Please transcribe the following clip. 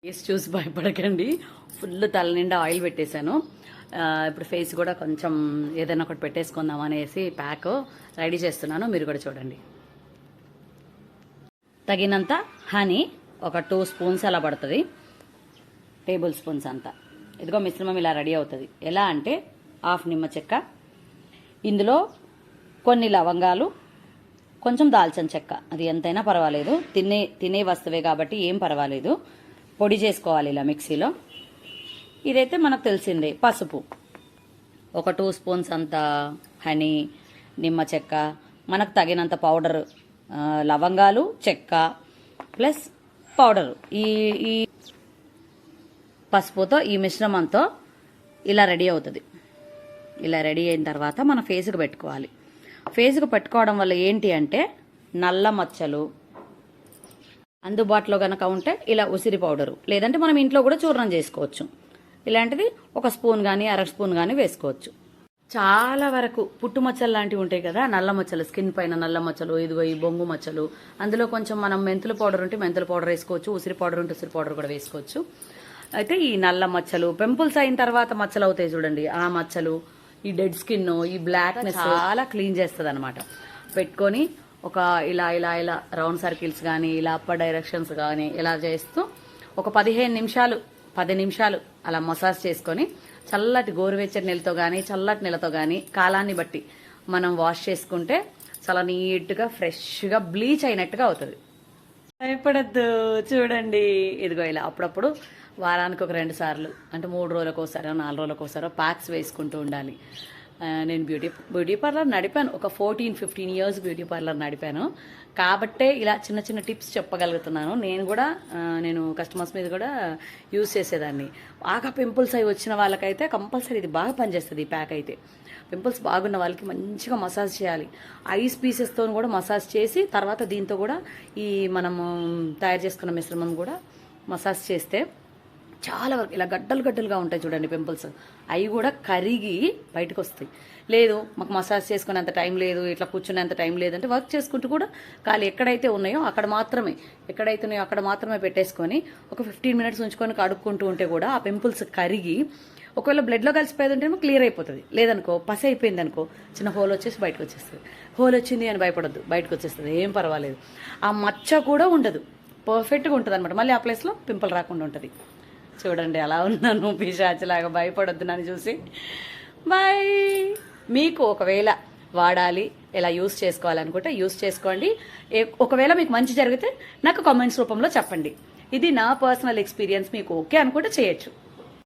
Face చూసి భయపడకండి. Full తల నిండా ఆయిల్ పెట్టేశాను. ఇప్పుడు ఫేస్ కూడా కొంచెం ఏదైనా ఒకటి పెట్టేసుకుందాం అనేసి ప్యాక్ రెడీ చేస్తున్నాను. మీరు కూడా చూడండి. తగినంత హనీ ఒక 2 స్పూన్స్ అలా పడుతుంది, టేబుల్ స్పూన్స్ అంతా. ఇదిగో మిశ్రమం ఇలా రెడీ అవుతుంది. ఎలా అంటే హాఫ్ నిమ్మ చెక్క, ఇందులో కొన్ని లవంగాలు, కొంచెం దాల్చిన చెక్క, అది ఎంతైనా పర్వాలేదు, తినే వస్తువే కాబట్టి ఏం పర్వాలేదు. పొడి చేసుకోవాలి ఇలా మిక్సీలో. ఇదైతే మనకు తెలిసిందే. పసుపు ఒక 2 స్పూన్స్ అంత, హనీ, నిమ్మ చెక్క, మనకు తగినంత పౌడర్, లవంగాలు, చెక్క ప్లస్ పౌడరు. ఈ పసుపుతో ఈ మిశ్రమంతో ఇలా రెడీ అవుతుంది. ఇలా రెడీ అయిన తర్వాత మన ఫేస్కి పెట్టుకోవాలి. ఫేస్కి పెట్టుకోవడం వల్ల ఏంటి అంటే నల్ల మచ్చలు అందుబాటులో గనక ఉంటే ఇలా ఉసిరి పౌడరు, లేదంటే మనం ఇంట్లో కూడా చూర్ణం చేసుకోవచ్చు. ఇలాంటిది ఒక స్పూన్ కానీ అర స్పూన్ కానీ వేసుకోవచ్చు. చాలా వరకు పుట్టు మచ్చలు లాంటివి ఉంటాయి కదా, నల్ల మచ్చలు, స్కిన్ పైన నల్ల మచ్చలు, ఇదిగో ఈ బొంగు మచ్చలు, అందులో కొంచెం మనం మెంతుల పౌడర్ ఉంటే మెంతుల పౌడర్ వేసుకోవచ్చు, ఉసిరి పౌడర్ ఉంటే ఉసిరి పౌడర్ కూడా వేసుకోవచ్చు. అయితే ఈ నల్ల మచ్చలు, పింపుల్స్ అయిన తర్వాత మచ్చలు అవుతాయి చూడండి, ఆ మచ్చలు, ఈ డెడ్ స్కిన్, ఈ బ్లాక్నెస్ చాలా క్లీన్ చేస్తుంది అనమాట. పెట్టుకొని ఒక ఇలా ఇలా ఇలా రౌండ్ సర్కిల్స్ కానీ ఇలా అప్పర్ డైరెక్షన్స్ కానీ ఇలా చేస్తూ ఒక 10 నిమిషాలు అలా మసాజ్ చేసుకొని చల్లటి గోరువెచ్చని నీళ్ళతో కానీ చల్లటి నీళ్ళతో కానీ కాలాన్ని బట్టి మనం వాష్ చేసుకుంటే చాలా నీట్గా ఫ్రెష్గా బ్లీచ్ అయినట్టుగా అవుతుంది. భయపడద్దు, చూడండి. ఇదిగో ఇలా అప్పుడప్పుడు వారానికి ఒక 2 సార్లు, అంటే 3 రోజులకు ఒకసారో 4 రోజులకు ఒకసారో ప్యాక్స్ వేసుకుంటూ ఉండాలి. నేను బ్యూటీ పార్లర్ నడిపాను, ఒక 14-15 ఇయర్స్ బ్యూటీ పార్లర్ నడిపాను కాబట్టే ఇలా చిన్న చిన్న టిప్స్ చెప్పగలుగుతున్నాను. నేను కస్టమర్స్ మీద కూడా యూజ్ చేసేదాన్ని. బాగా పింపుల్స్ అవి వచ్చిన వాళ్ళకైతే కంపల్సరీ ఇది బాగా పనిచేస్తుంది. ఈ ప్యాక్ అయితే పింపుల్స్ బాగున్న వాళ్ళకి మంచిగా మసాజ్ చేయాలి. ఐస్ పీసెస్తో కూడా మసాజ్ చేసి తర్వాత దీంతో కూడా ఈ మనము తయారు చేసుకున్న మిశ్రమం కూడా మసాజ్ చేస్తే చాలా వరకు ఇలా గడ్డలుగా ఉంటాయి చూడండి పింపుల్స్, అవి కూడా కరిగి బయటకు వస్తాయి. లేదు మాకు మసాజ్ చేసుకునేంత టైం లేదు, ఇట్లా కూర్చునేంత టైం లేదంటే వర్క్ చేసుకుంటూ కూడా కాలు ఎక్కడైతే ఉన్నాయో అక్కడ మాత్రమే పెట్టేసుకొని ఒక 15 మినిట్స్ ఉంచుకొని కడుక్కుంటూ ఉంటే కూడా ఆ పింపుల్స్ కరిగి, ఒకవేళ బ్లడ్లో కలిసిపోయేది ఉంటేమో క్లియర్ అయిపోతుంది. లేదనుకో పసి అయిపోయింది అనుకో, చిన్న హోల్ వచ్చేసి బయటకు వచ్చేస్తుంది. హోల్ వచ్చింది అని భయపడద్దు, బయటకు వచ్చేస్తుంది, ఏం పర్వాలేదు. ఆ మచ్చ కూడా ఉండదు, పర్ఫెక్ట్గా ఉంటుంది అనమాట. మళ్ళీ ఆ ప్లేస్లో పింపుల్ రాకుండా ఉంటుంది. చూడండి అలా ఉన్నాను, పిశాచిలాగా. భయపడొద్దు నన్ను చూసి. బాయ్. మీకు ఒకవేళ వాడాలి, ఇలా యూస్ చేసుకోవాలనుకుంటే యూస్ చేసుకోండి. ఒకవేళ మీకు మంచి జరిగితే నాకు కామెంట్స్ రూపంలో చెప్పండి. ఇది నా పర్సనల్ ఎక్స్పీరియన్స్. మీకు ఓకే అనుకుంటే చేయొచ్చు.